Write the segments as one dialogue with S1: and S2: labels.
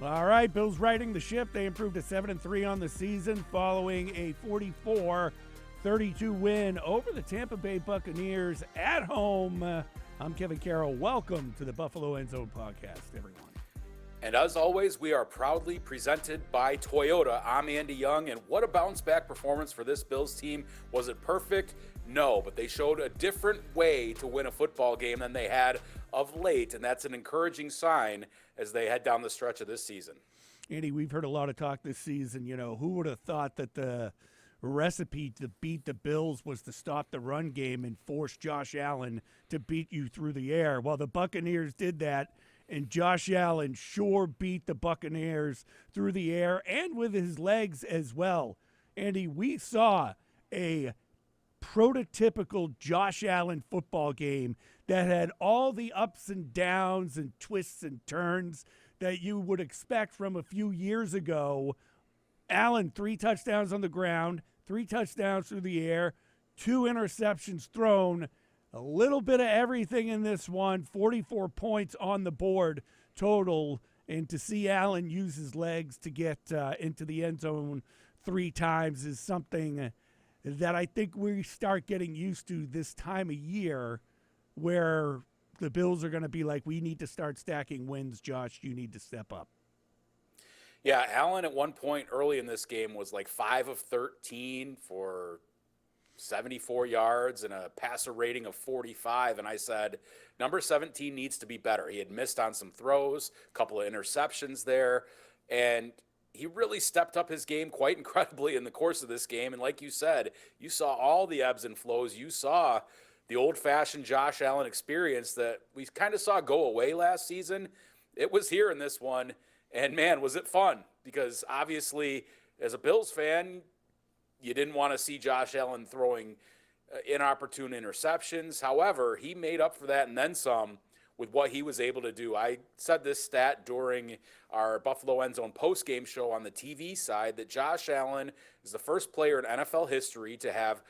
S1: All right, Bills righting the ship. They improved to 7-3 on the season following a 44-32 win over the Tampa Bay Buccaneers at home. I'm Kevin Carroll. Welcome to the Buffalo End Zone podcast, everyone.
S2: And as always, we are proudly presented by Toyota. I'm Andy Young, and what a bounce-back performance for this Bills team. Was it perfect? No, but they showed a different way to win a football game than they had of late, and that's an encouraging sign as they head down the stretch of this season.
S1: Andy, we've heard a lot of talk this season. You know, who would have thought that the recipe to beat the Bills was to stop the run game and force Josh Allen to beat you through the air? Well, the Buccaneers did that. And Josh Allen sure beat the Buccaneers through the air and with his legs as well. Andy, we saw a prototypical Josh Allen football game that had all the ups and downs and twists and turns that you would expect from a few years ago. Allen, 3 touchdowns on the ground, 3 touchdowns through the air, 2 interceptions thrown. A little bit of everything in this one, 44 points on the board total. And to see Allen use his legs to get into the end zone 3 times is something that I think we start getting used to this time of year, where the Bills are going to be like, we need to start stacking wins, Josh. You need to step up.
S2: Yeah, Allen at one point early in this game was like 5 of 13 for 74 yards and a passer rating of 45, and I said, number 17 needs to be better. He had missed on some throws, a couple of interceptions there, and he really stepped up his game quite incredibly in the course of this game. And like you said, you saw all the ebbs and flows. You saw the old-fashioned Josh Allen experience that we kind of saw go away last season. It was here in this one, and man, was it fun, because obviously as a Bills fan, you didn't want to see Josh Allen throwing inopportune interceptions. However, he made up for that and then some with what he was able to do. I said this stat during our Buffalo End Zone postgame show on the TV side, that Josh Allen is the first player in NFL history to have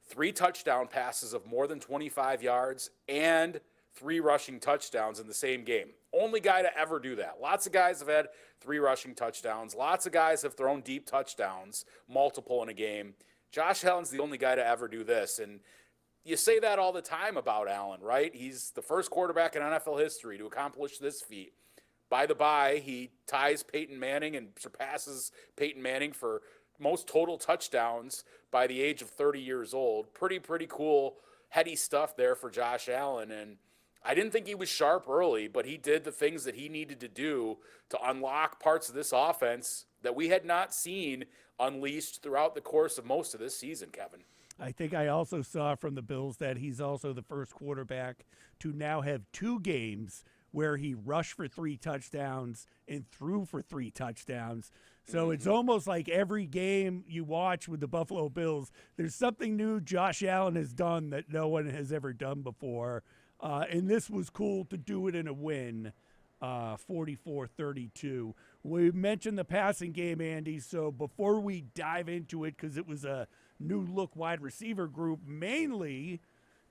S2: 3 touchdown passes of more than 25 yards and 3 rushing touchdowns in the same game. Only guy to ever do that. Lots of guys have had 3 rushing touchdowns. Lots of guys have thrown deep touchdowns, multiple in a game. Josh Allen's the only guy to ever do this. And you say that all the time about Allen, right? He's the first quarterback in NFL history to accomplish this feat. By the by, he ties Peyton Manning and surpasses Peyton Manning for most total touchdowns by the age of 30 years old. Pretty cool, heady stuff there for Josh Allen. And I didn't think he was sharp early, but he did the things that he needed to do to unlock parts of this offense that we had not seen unleashed throughout the course of most of this season, Kevin.
S1: I think I also saw from the Bills that he's also the first quarterback to now have 2 games where he rushed for 3 touchdowns and threw for 3 touchdowns. So it's almost like every game you watch with the Buffalo Bills, there's something new Josh Allen has done that no one has ever done before. And this was cool to do it in a win, 44-32. We mentioned the passing game, Andy, so before we dive into it, because it was a new-look wide receiver group, mainly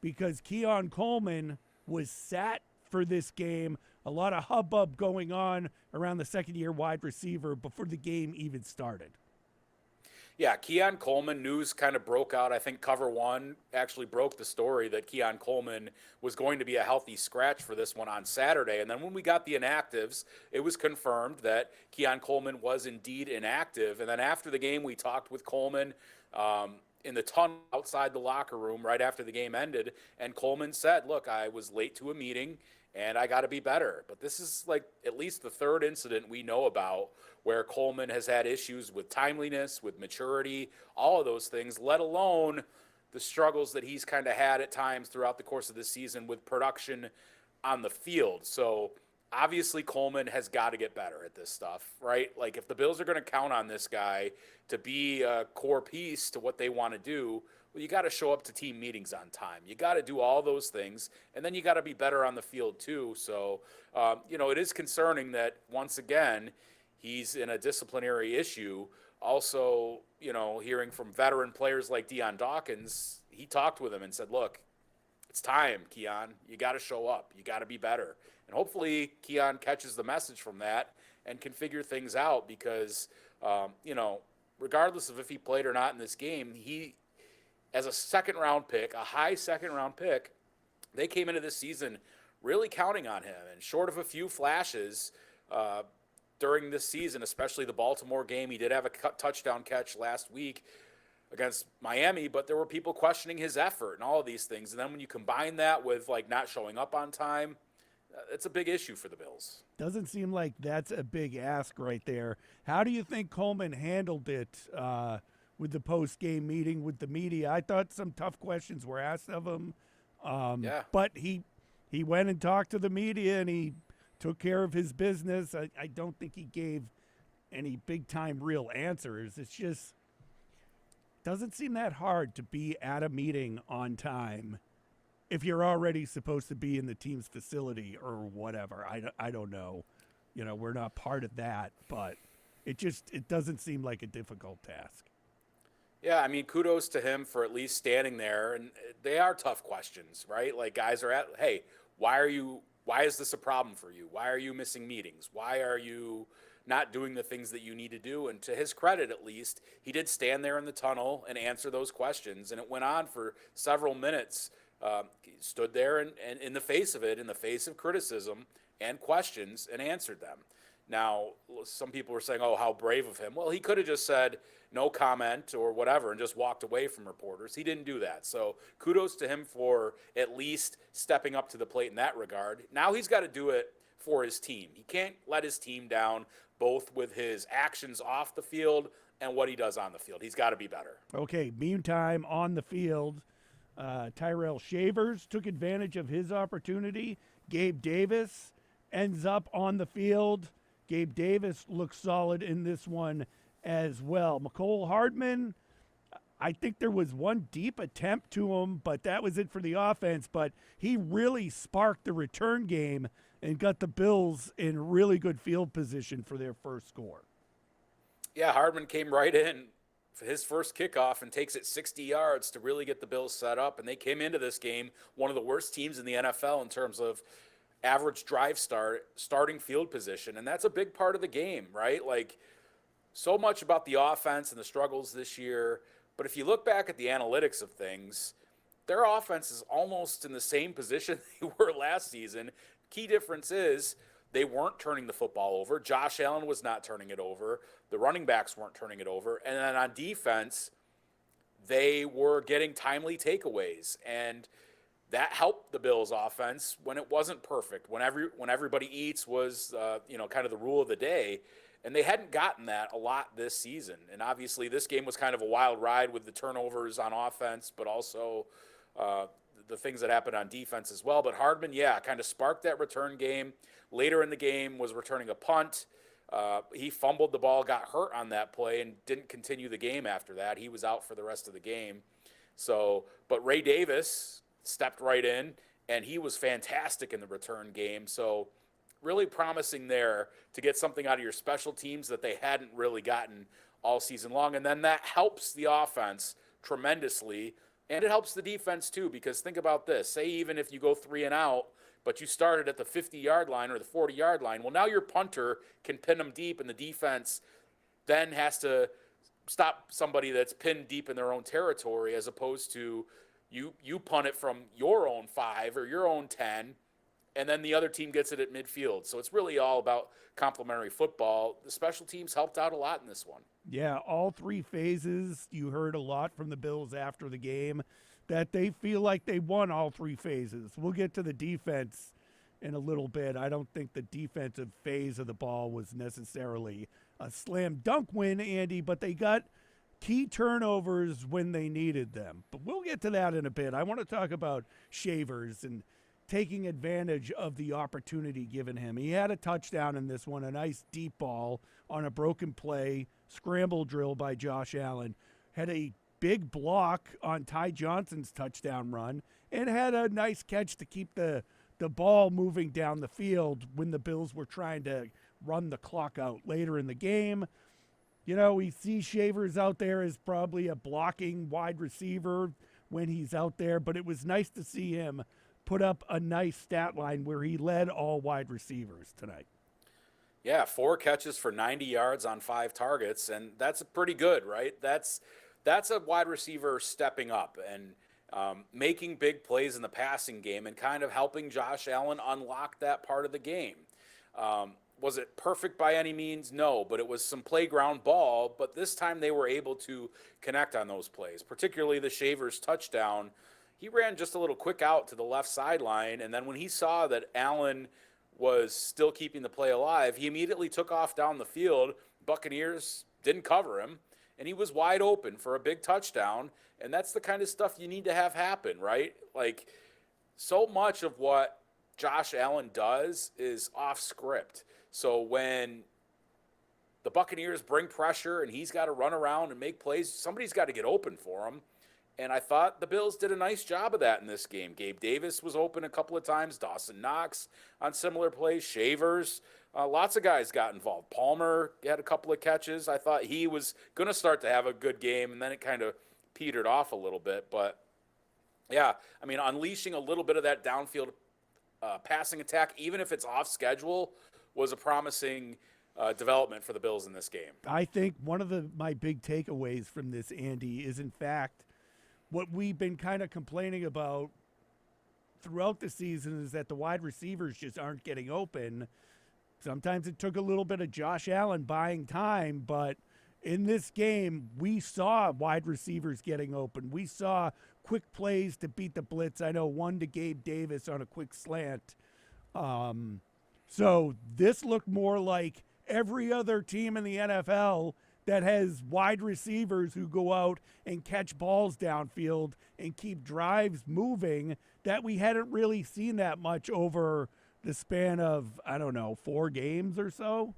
S1: because Keon Coleman was sat for this game. A lot of hubbub going on around the second-year wide receiver before the game even started.
S2: Yeah, Keon Coleman news kind of broke out. I think Cover One actually broke the story that Keon Coleman was going to be a healthy scratch for this one on Saturday. And then when we got the inactives, it was confirmed that Keon Coleman was indeed inactive. And then after the game, we talked with Coleman in the tunnel outside the locker room right after the game ended. And Coleman said, look, I was late to a meeting and I got to be better. But this is like at least the 3rd incident we know about where Coleman has had issues with timeliness, with maturity, all of those things, let alone the struggles that he's kind of had at times throughout the course of this season with production on the field. So obviously Coleman has got to get better at this stuff, right? Like if the Bills are going to count on this guy to be a core piece to what they want to do, well, you got to show up to team meetings on time. You got to do all those things, and then you got to be better on the field too. So, it is concerning that once again he's in a disciplinary issue. Also, hearing from veteran players like Deion Dawkins, he talked with him and said, "Look, it's time, Keon. You got to show up. You got to be better." And hopefully Keon catches the message from that and can figure things out because, you know, regardless of if he played or not in this game, he, as a second-round pick, a high second-round pick, they came into this season really counting on him. And short of a few flashes during this season, especially the Baltimore game, he did have a touchdown catch last week against Miami, but there were people questioning his effort and all of these things. And then when you combine that with, like, not showing up on time, it's a big issue for the Bills.
S1: Doesn't seem like that's a big ask right there. How do you think Coleman handled it with the post-game meeting with the media? I thought some tough questions were asked of him. But he went and talked to the media, and he took care of his business. I don't think he gave any big-time real answers. It's just doesn't seem that hard to be at a meeting on time if you're already supposed to be in the team's facility or whatever. I don't know. You know, we're not part of that, but it doesn't seem like a difficult task.
S2: Yeah, I mean, kudos to him for at least standing there. And they are tough questions, right? Like, guys are hey, why is this a problem for you? Why are you missing meetings? Why are you not doing the things that you need to do? And to his credit, at least, he did stand there in the tunnel and answer those questions. And it went on for several minutes. He stood there and in the face of it, in the face of criticism and questions, and answered them. Now, some people were saying, oh, how brave of him. Well, he could have just said no comment or whatever and just walked away from reporters. He didn't do that. So kudos to him for at least stepping up to the plate in that regard. Now he's got to do it for his team. He can't let his team down, both with his actions off the field and what he does on the field. He's got to be better.
S1: Okay, meantime, on the field, Tyrell Shavers took advantage of his opportunity. Gabe Davis ends up on the field. Gabe Davis looks solid in this one as well. McCole Hardman, I think there was one deep attempt to him, but that was it for the offense. But he really sparked the return game and got the Bills in really good field position for their first score.
S2: Yeah, Hardman came right in for his first kickoff and takes it 60 yards to really get the Bills set up. And they came into this game one of the worst teams in the NFL in terms of average drive starting field position. And that's a big part of the game, right? Like, so much about the offense and the struggles this year. But if you look back at the analytics of things, their offense is almost in the same position they were last season. Key difference is they weren't turning the football over. Josh Allen was not turning it over. The running backs weren't turning it over. And then on defense, they were getting timely takeaways. And that helped the Bills' offense when it wasn't perfect, when everybody eats was kind of the rule of the day. And they hadn't gotten that a lot this season. And obviously this game was kind of a wild ride with the turnovers on offense, but also the things that happened on defense as well. But Hardman, kind of sparked that return game. Later in the game was returning a punt. He fumbled the ball, got hurt on that play, and didn't continue the game after that. He was out for the rest of the game. But Ray Davis stepped right in, and he was fantastic in the return game. So really promising there to get something out of your special teams that they hadn't really gotten all season long. And then that helps the offense tremendously, and it helps the defense too, because think about this. Say even if you go 3 and out, but you started at the 50-yard line or the 40-yard line, well, now your punter can pin them deep, and the defense then has to stop somebody that's pinned deep in their own territory, as opposed to you punt it from your own 5 or your own 10, and then the other team gets it at midfield. So it's really all about complementary football. The special teams helped out a lot in this one.
S1: Yeah, all 3 phases. You heard a lot from the Bills after the game that they feel like they won all 3 phases. We'll get to the defense in a little bit. I don't think the defensive phase of the ball was necessarily a slam dunk win, Andy, but they got key turnovers when they needed them. But we'll get to that in a bit. I want to talk about Shavers and taking advantage of the opportunity given him. He had a touchdown in this one, a nice deep ball on a broken play, scramble drill by Josh Allen, had a big block on Ty Johnson's touchdown run, and had a nice catch to keep the ball moving down the field when the Bills were trying to run the clock out later in the game. You know, we see Shavers out there as probably a blocking wide receiver when he's out there, but it was nice to see him put up a nice stat line where he led all wide receivers tonight.
S2: Yeah, 4 catches for 90 yards on 5 targets, and that's pretty good, right? That's a wide receiver stepping up and making big plays in the passing game and kind of helping Josh Allen unlock that part of the game. Was it perfect by any means? No, but it was some playground ball. But this time they were able to connect on those plays, particularly the Shavers touchdown. He ran just a little quick out to the left sideline, and then when he saw that Allen was still keeping the play alive, he immediately took off down the field. Buccaneers didn't cover him, and he was wide open for a big touchdown. And that's the kind of stuff you need to have happen, right? Like, so much of what Josh Allen does is off script. So when the Buccaneers bring pressure and he's got to run around and make plays, somebody's got to get open for him. And I thought the Bills did a nice job of that in this game. Gabe Davis was open a couple of times. Dawson Knox on similar plays. Shavers. Lots of guys got involved. Palmer had a couple of catches. I thought he was going to start to have a good game, and then it kind of petered off a little bit. But, yeah, I mean, unleashing a little bit of that downfield passing attack, even if it's off schedule, was a promising development for the Bills in this game.
S1: I think one of my big takeaways from this, Andy, is in fact what we've been kind of complaining about throughout the season is that the wide receivers just aren't getting open. Sometimes it took a little bit of Josh Allen buying time, but in this game, we saw wide receivers getting open. We saw quick plays to beat the blitz. I know one to Gabe Davis on a quick slant. So this looked more like every other team in the NFL that has wide receivers who go out and catch balls downfield and keep drives moving, that we hadn't really seen that much over the span of, 4 games or so.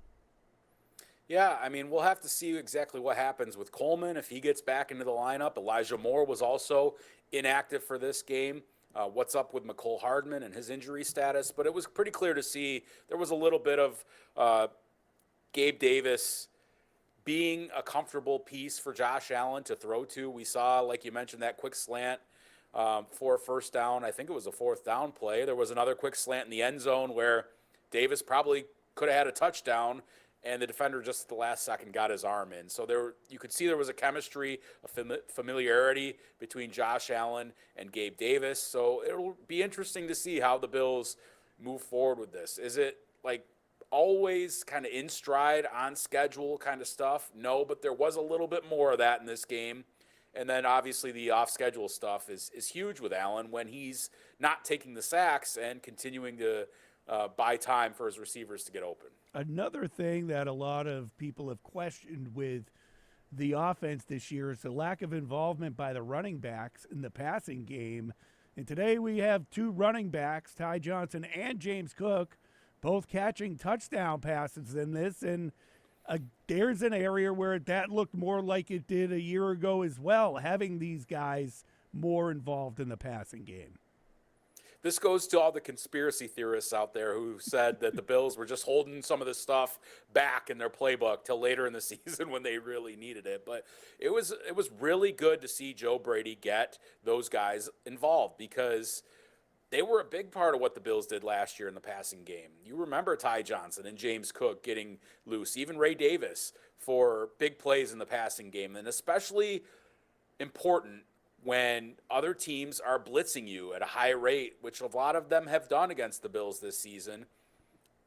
S2: Yeah, I mean, we'll have to see exactly what happens with Coleman if he gets back into the lineup. Elijah Moore was also inactive for this game. What's up with McCole Hardman and his injury status? But it was pretty clear to see there was a little bit of Gabe Davis being a comfortable piece for Josh Allen to throw to. We saw, like you mentioned, that quick slant for a first down. I think it was a 4th down play. There was another quick slant in the end zone where Davis probably could have had a touchdown, and the defender just at the last second got his arm in. So you could see there was a chemistry, a familiarity between Josh Allen and Gabe Davis. So it'll be interesting to see how the Bills move forward with this. Is it like always kind of in stride, on schedule kind of stuff? No, but there was a little bit more of that in this game. And then obviously the off-schedule stuff is huge with Allen when he's not taking the sacks and continuing to buy time for his receivers to get open.
S1: Another thing that a lot of people have questioned with the offense this year is the lack of involvement by the running backs in the passing game. And today we have 2 running backs, Ty Johnson and James Cook, both catching touchdown passes in this. And there's an area where that looked more like it did a year ago as well, having these guys more involved in the passing game.
S2: This goes to all the conspiracy theorists out there who said that the Bills were just holding some of this stuff back in their playbook till later in the season when they really needed it. But it was really good to see Joe Brady get those guys involved because they were a big part of what the Bills did last year in the passing game. You remember Ty Johnson and James Cook getting loose, even Ray Davis for big plays in the passing game, and especially important when other teams are blitzing you at a high rate, which a lot of them have done against the Bills this season.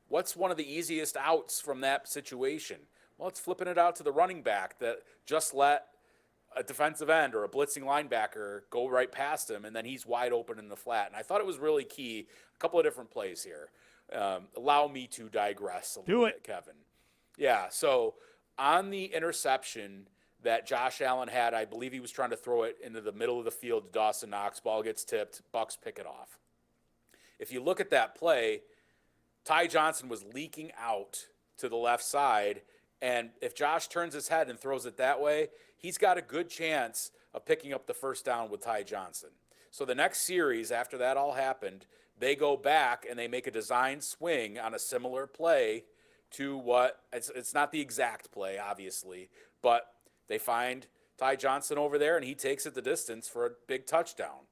S2: What's one of the easiest outs from that situation? Well, it's flipping it out to the running back that just let a defensive end or a blitzing linebacker go right past him, and then he's wide open in the flat. And I thought it was really key. A couple of different plays here. Allow me to digress a little bit, Kevin. Yeah, so on the interception that Josh Allen had, I believe he was trying to throw it into the middle of the field to Dawson Knox. Ball gets tipped. Bucs pick it off. If you look at that play, Ty Johnson was leaking out to the left side, and if Josh turns his head and throws it that way, he's got a good chance of picking up the first down with Ty Johnson. So the next series, after that all happened, they go back and they make a design swing on a similar play to what it's not the exact play, obviously, but they find Ty Johnson over there, and he takes it the distance for a big touchdown.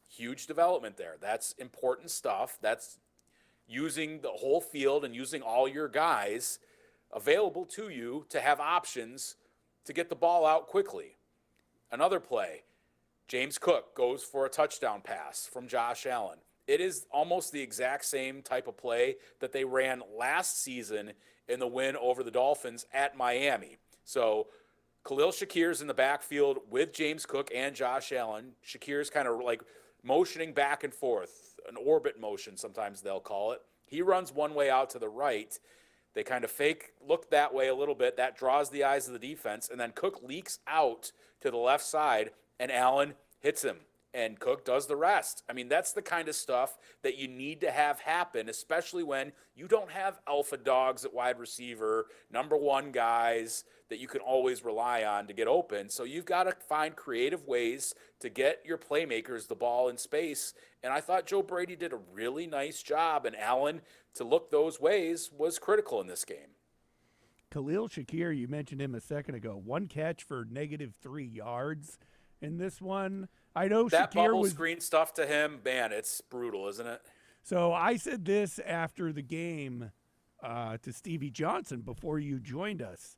S2: Huge development there. That's important stuff. That's using the whole field and using all your guys available to you to have options to get the ball out quickly. Another play, James Cook goes for a touchdown pass from Josh Allen. It is almost the exact same type of play that they ran last season in the win over the Dolphins at Miami. So Khalil Shakir's in the backfield with James Cook and Josh Allen. Shakir's kind of like motioning back and forth, an orbit motion, sometimes they'll call it. He runs one way out to the right. They kind of fake look that way a little bit. That draws the eyes of the defense. And then Cook leaks out to the left side, and Allen hits him. And Cook does the rest. I mean, that's the kind of stuff that you need to have happen, especially when you don't have alpha dogs at wide receiver, number one guys that you can always rely on to get open. So you've got to find creative ways to get your playmakers the ball in space. And I thought Joe Brady did a really nice job, and Allen, to look those ways, was critical in this game.
S1: Khalil Shakir, you mentioned him a second ago. 1 catch for -3 yards in this one. I know
S2: that
S1: Shakir
S2: bubble
S1: was
S2: screen stuff to him, man, it's brutal, isn't it?
S1: So I said this after the game to Stevie Johnson before you joined us.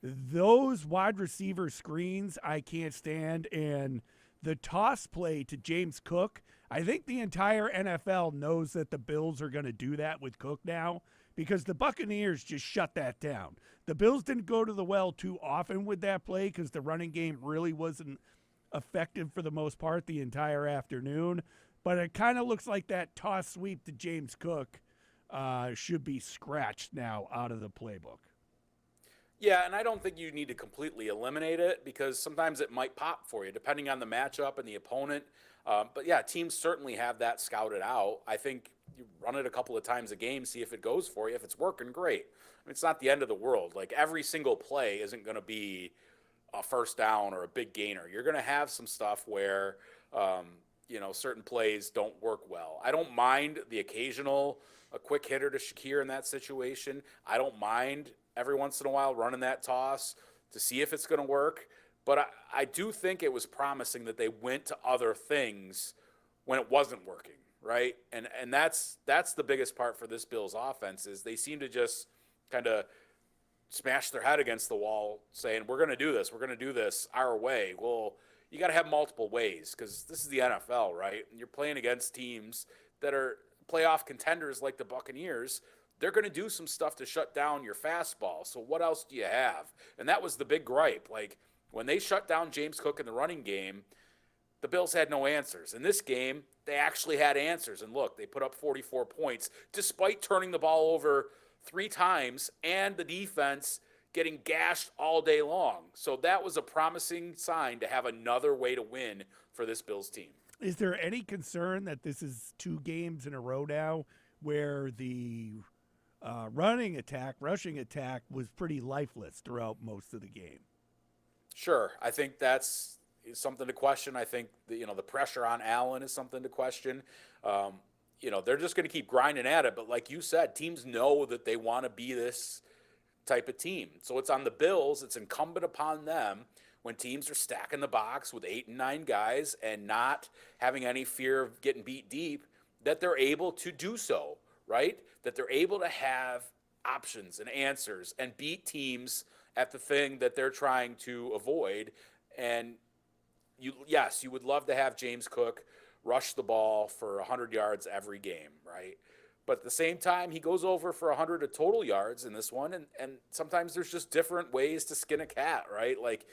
S1: Those wide receiver screens I can't stand, and the toss play to James Cook, I think the entire NFL knows that the Bills are going to do that with Cook now because the Buccaneers just shut that down. The Bills didn't go to the well too often with that play because the running game really wasn't effective for the most part the entire afternoon. But it kind of looks like that toss sweep to James Cook should be scratched now out of the playbook.
S2: Yeah, and I don't think you need to completely eliminate it because sometimes it might pop for you depending on the matchup and the opponent. But yeah, teams certainly have that scouted out. I think you run it a couple of times a game, see if it goes for you. If it's working, great. I mean, it's not the end of the world. Like every single play isn't going to be a first down or a big gainer. You're going to have some stuff where, certain plays don't work well. I don't mind the occasional a quick hitter to Shakir in that situation. I don't mind every once in a while running that toss to see if it's going to work. But I do think it was promising that they went to other things when it wasn't working, right? And that's the biggest part for this Bills offense is they seem to just kind of smash their head against the wall saying, we're going to do this our way. Well, you got to have multiple ways because this is the NFL, right? And you're playing against teams that are playoff contenders like the Buccaneers. They're going to do some stuff to shut down your fastball. So what else do you have? And that was the big gripe. Like when they shut down James Cook in the running game, the Bills had no answers. In this game, they actually had answers. And look, they put up 44 points despite turning the ball over 3 times and the defense getting gashed all day long. So that was a promising sign to have another way to win for this Bills team.
S1: Is there any concern that this is 2 games in a row now where the rushing attack was pretty lifeless throughout most of the game?
S2: Sure. I think that's something to question. I think the pressure on Allen is something to question. They're just going to keep grinding at it. But like you said, teams know that they want to be this type of team. So it's on the Bills. It's incumbent upon them when teams are stacking the box with 8 and 9 guys and not having any fear of getting beat deep, that they're able to do so, right? That they're able to have options and answers and beat teams at the thing that they're trying to avoid. And you would love to have James Cook rush the ball for 100 yards every game, right? But at the same time, he goes over for 100 of total yards in this one. And sometimes there's just different ways to skin a cat, right? Like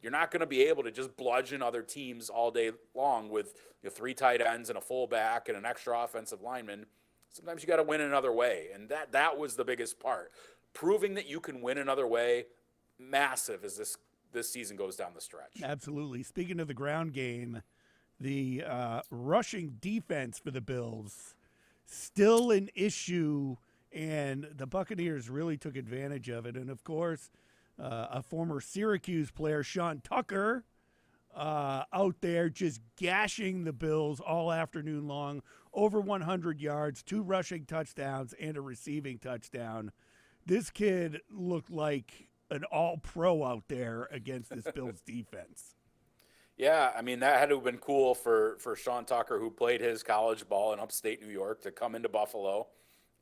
S2: you're not going to be able to just bludgeon other teams all day long with 3 tight ends and a fullback and an extra offensive lineman. Sometimes you got to win another way. And that was the biggest part. Proving that you can win another way, massive as this season goes down the stretch.
S1: Absolutely. Speaking of the ground game, the rushing defense for the Bills still an issue, and the Buccaneers really took advantage of it. And, of course, a former Syracuse player, Sean Tucker, out there just gashing the Bills all afternoon long, over 100 yards, 2 rushing touchdowns, and a receiving touchdown. This kid looked like an all-pro out there against this Bills defense.
S2: Yeah, I mean, that had to have been cool for Sean Tucker, who played his college ball in upstate New York, to come into Buffalo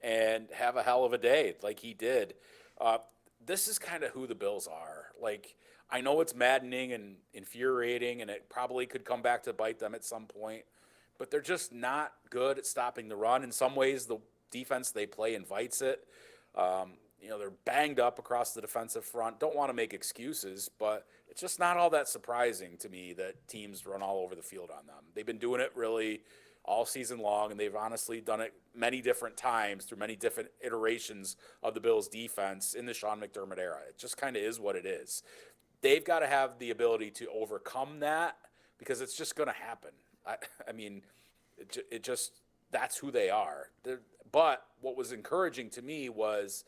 S2: and have a hell of a day like he did. Uh, this is kind of who the Bills are. Like, I know it's maddening and infuriating, and it probably could come back to bite them at some point, but they're just not good at stopping the run. In some ways, the defense they play invites it. They're banged up across the defensive front. Don't want to make excuses, but it's just not all that surprising to me that teams run all over the field on them. They've been doing it really all season long, and they've honestly done it many different times through many different iterations of the Bills' defense in the Sean McDermott era. It just kind of is what it is. They've got to have the ability to overcome that because it's just going to happen. I mean, it just that's who they are. But what was encouraging to me was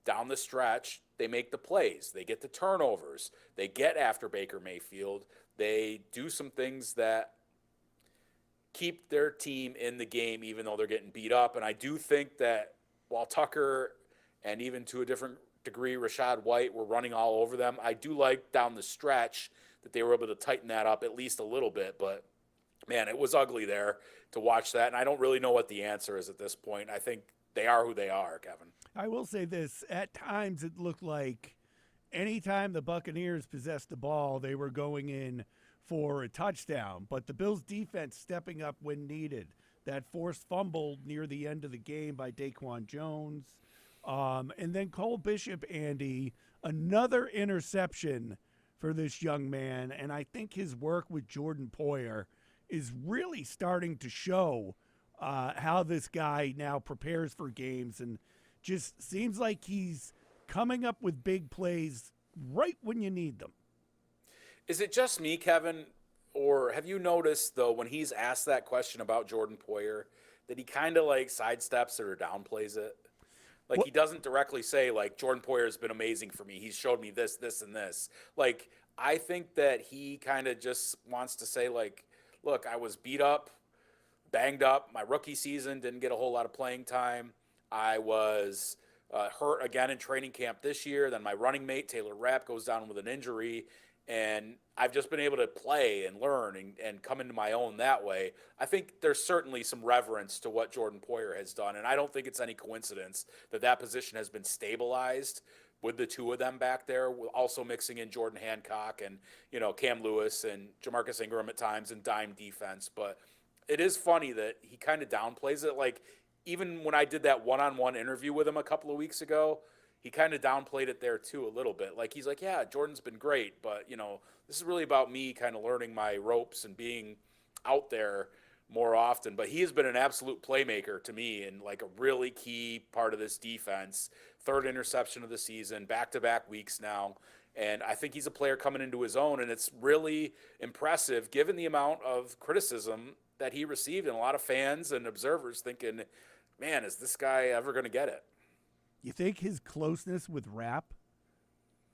S2: down the stretch, they make the plays, they get the turnovers, they get after Baker Mayfield, they do some things that keep their team in the game even though they're getting beat up. And I do think that while Tucker and even to a different degree Rashad White were running all over them, I do like down the stretch that they were able to tighten that up at least a little bit. But man, it was ugly there to watch that, and I don't really know what the answer is at this point. I think they are who they are, Kevin.
S1: I will say this. At times, it looked like anytime the Buccaneers possessed the ball, they were going in for a touchdown. But the Bills' defense stepping up when needed. That forced fumble near the end of the game by Daquan Jones. And then Cole Bishop, Andy, another interception for this young man. And I think his work with Jordan Poyer is really starting to show how this guy now prepares for games, and just seems like he's coming up with big plays right when you need them.
S2: Is it just me, Kevin, or have you noticed, though, when he's asked that question about Jordan Poyer, that he kind of like sidesteps or downplays it? Like, he doesn't directly say, like, Jordan Poyer has been amazing for me. He's showed me this, this, and this. Like, I think that he kind of just wants to say, like, look, I was beat up, banged up. My rookie season didn't get a whole lot of playing time. I was hurt again in training camp this year. Then my running mate, Taylor Rapp, goes down with an injury. And I've just been able to play and learn and come into my own that way. I think there's certainly some reverence to what Jordan Poyer has done. And I don't think it's any coincidence that that position has been stabilized with the two of them back there, also mixing in Jordan Hancock and, Cam Lewis and Jamarcus Ingram at times and dime defense. But it is funny that he kind of downplays it. Like, even when I did that one-on-one interview with him a couple of weeks ago, he kind of downplayed it there too a little bit. Like, he's like, yeah, Jordan's been great, but, this is really about me kind of learning my ropes and being out there more often. But he has been an absolute playmaker to me and like a really key part of this defense. Third interception of the season, back-to-back weeks now. And I think he's a player coming into his own, and it's really impressive given the amount of criticism that he received, and a lot of fans and observers thinking, man, is this guy ever going to get it?
S1: You think his closeness with Rapp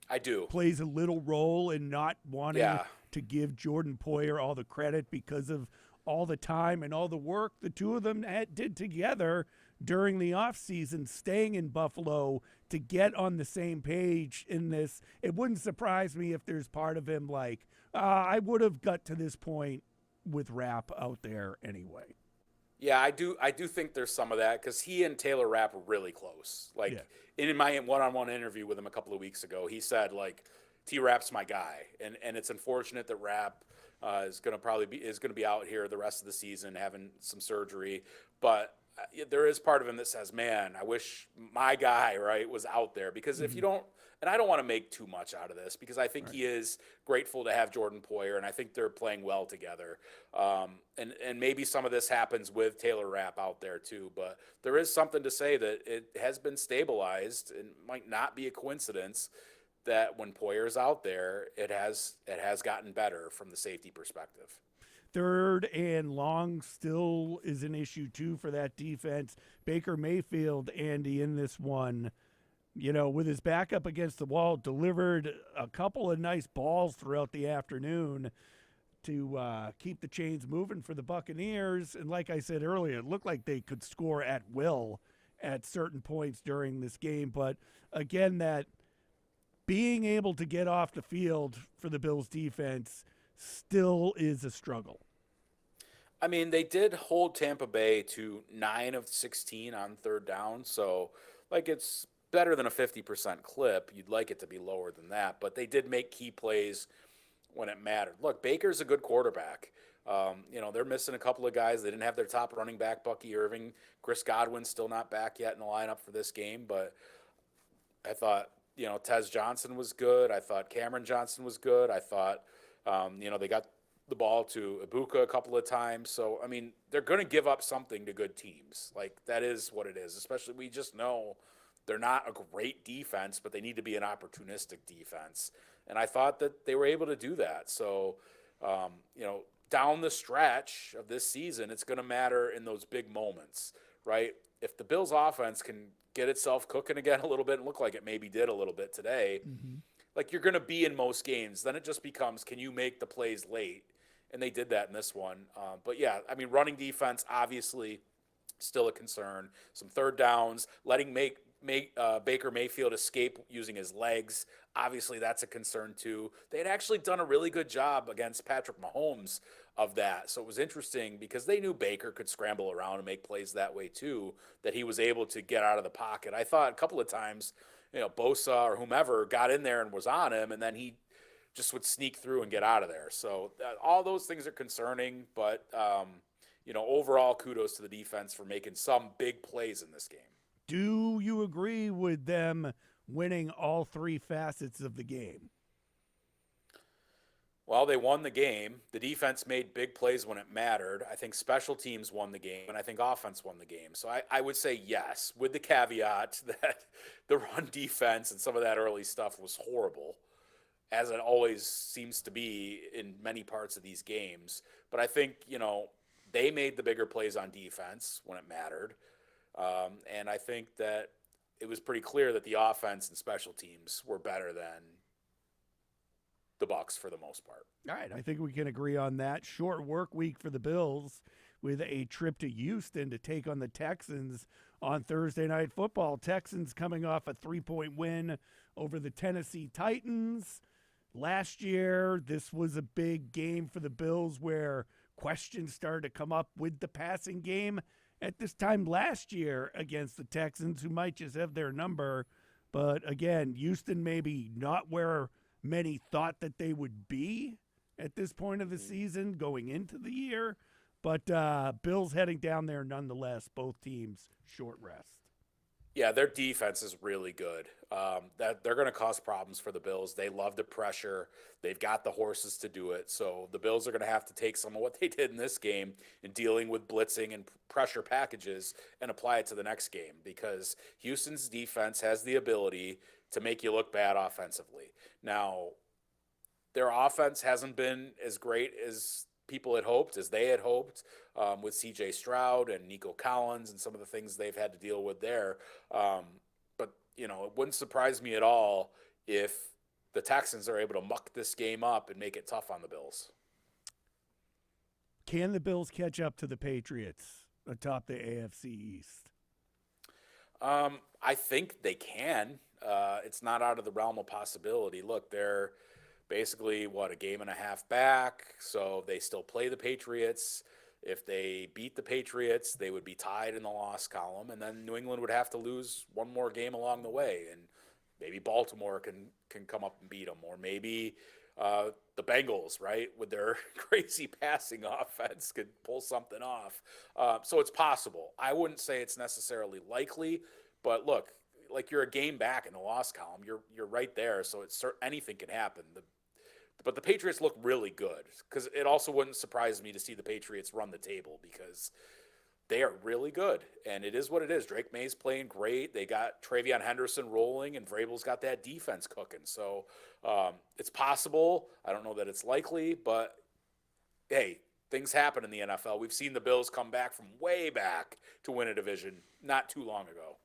S2: I do.
S1: plays a little role in not wanting to give Jordan Poyer all the credit because of all the time and all the work the two of them did together during the offseason, staying in Buffalo to get on the same page in this? It wouldn't surprise me if there's part of him like, I would have got to this point with Rapp out there anyway.
S2: Yeah, I do think there's some of that because he and Taylor Rapp were really close. Like, in my one-on-one interview with him a couple of weeks ago, he said, like, T-Rapp's my guy. And it's unfortunate that Rapp is going to be out here the rest of the season having some surgery. But there is part of him that says, man, I wish my guy, right, was out there. Because if you don't, and I don't want to make too much out of this because I think he is grateful to have Jordan Poyer, and I think they're playing well together. And maybe some of this happens with Taylor Rapp out there too. But there is something to say that it has been stabilized, and might not be a coincidence that when Poyer's out there, it has gotten better from the safety perspective.
S1: Third and long still is an issue too for that defense. Baker Mayfield, Andy, in this one, with his back up against the wall, delivered a couple of nice balls throughout the afternoon to keep the chains moving for the Buccaneers. And like I said earlier, it looked like they could score at will at certain points during this game. But again, that being able to get off the field for the Bills defense still is a struggle.
S2: I mean, they did hold Tampa Bay to 9 of 16 on third down. So, like, it's better than a 50% clip. You'd like it to be lower than that. But they did make key plays when it mattered. Look, Baker's a good quarterback. They're missing a couple of guys. They didn't have their top running back, Bucky Irving. Chris Godwin's still not back yet in the lineup for this game. But I thought, Tez Johnson was good. I thought Cameron Johnson was good. I thought, they got the ball to Ibuka a couple of times. So, I mean, they're going to give up something to good teams. Like, that is what it is. Especially, we just know they're not a great defense, but they need to be an opportunistic defense. And I thought that they were able to do that. So, down the stretch of this season, it's going to matter in those big moments, right? If the Bills offense can get itself cooking again a little bit and look like it maybe did a little bit today, like you're going to be in most games. Then it just becomes, can you make the plays late? And they did that in this one. But yeah, I mean, running defense, obviously still a concern. Some third downs, letting Baker Mayfield escape using his legs. Obviously, that's a concern too. They had actually done a really good job against Patrick Mahomes of that. So it was interesting because they knew Baker could scramble around and make plays that way too, that he was able to get out of the pocket. I thought a couple of times, Bosa or whomever got in there and was on him, and then he just would sneak through and get out of there. So all those things are concerning, but overall, kudos to the defense for making some big plays in this game.
S1: Do you agree with them winning all three facets of the game?
S2: Well, they won the game. The defense made big plays when it mattered. I think special teams won the game, and I think offense won the game. So I would say yes, with the caveat that the run defense and some of that early stuff was horrible, as it always seems to be in many parts of these games. But I think, they made the bigger plays on defense when it mattered. And I think that it was pretty clear that the offense and special teams were better than the Bucs for the most part.
S1: All right, I think we can agree on that. Short work week for the Bills with a trip to Houston to take on the Texans on Thursday Night Football. Texans coming off a 3-point win over the Tennessee Titans. Last year, this was a big game for the Bills where questions started to come up with the passing game. At this time last year against the Texans, who might just have their number. But again, Houston maybe not where many thought that they would be at this point of the season going into the year. But Bills heading down there nonetheless, both teams short rest.
S2: Yeah, their defense is really good. That they're going to cause problems for the Bills. They love the pressure. They've got the horses to do it. So the Bills are going to have to take some of what they did in this game in dealing with blitzing and pressure packages and apply it to the next game, because Houston's defense has the ability to make you look bad offensively. Now, their offense hasn't been as great as people had hoped, as they had hoped, with C.J. Stroud and Nico Collins and some of the things they've had to deal with there. But it wouldn't surprise me at all if the Texans are able to muck this game up and make it tough on the Bills.
S1: Can the Bills catch up to the Patriots atop the AFC East?
S2: I think they can. It's not out of the realm of possibility. Look, they're basically, a game and a half back, so they still play the Patriots. If they beat the Patriots, they would be tied in the loss column, and then New England would have to lose one more game along the way, and maybe Baltimore can come up and beat them, or maybe the Bengals, right, with their crazy passing offense could pull something off. So it's possible. I wouldn't say it's necessarily likely, but look, like you're a game back in the loss column. You're right there, so anything can happen. But the Patriots look really good, because it also wouldn't surprise me to see the Patriots run the table, because they are really good, and it is what it is. Drake May's playing great. They got Travion Henderson rolling, and Vrabel's got that defense cooking. So it's possible. I don't know that it's likely, but hey, things happen in the NFL. We've seen the Bills come back from way back to win a division not too long ago.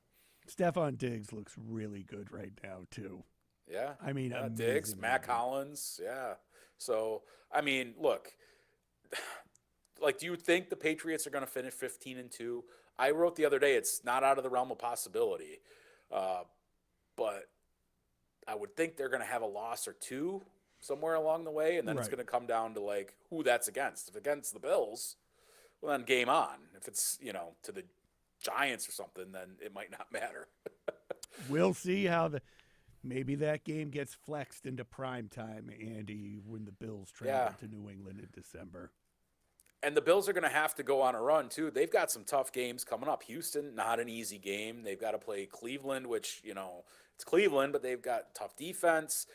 S1: Stephon Diggs looks really good right now, too.
S2: Yeah.
S1: I mean,
S2: Diggs, Matt Collins. Yeah. So, I mean, look, like, do you think the Patriots are going to finish 15-2? I wrote the other day, it's not out of the realm of possibility. But I would think they're going to have a loss or two somewhere along the way. And then It's going to come down to, like, who that's against. If against the Bills, Well, then game on. If it's, to the Giants or something, then it might not matter.
S1: We'll see how maybe that game gets flexed into prime time, Andy, when the Bills travel to New England in December.
S2: And the Bills are going to have to go on a run, too. They've got some tough games coming up. Houston, not an easy game. They've got to play Cleveland, which, it's Cleveland, but they've got tough defense.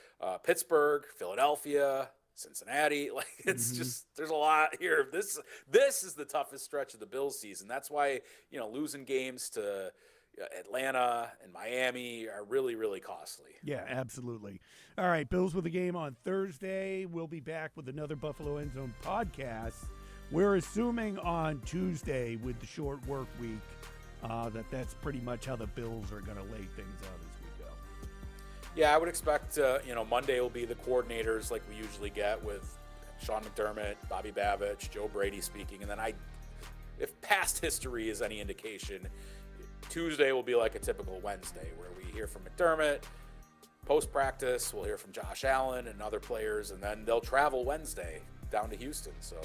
S2: Pittsburgh, Philadelphia, Cincinnati. Like, it's just, there's a lot here. This is the toughest stretch of the Bills season. That's why, losing games to Atlanta and Miami are really, really costly.
S1: Yeah, absolutely. All right, Bills with a game on Thursday. We'll be back with another Buffalo End Zone podcast. We're assuming on Tuesday with the short work week that's pretty much how the Bills are going to lay things out as we go.
S2: Yeah, I would expect, Monday will be the coordinators like we usually get with Sean McDermott, Bobby Babich, Joe Brady speaking. And then if past history is any indication, Tuesday will be like a typical Wednesday where we hear from McDermott. Post-practice, we'll hear from Josh Allen and other players, and then they'll travel Wednesday down to Houston. So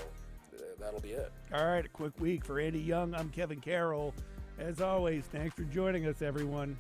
S2: that'll be it.
S1: All right, a quick week for Andy Young. I'm Kevin Carroll. As always, thanks for joining us, everyone.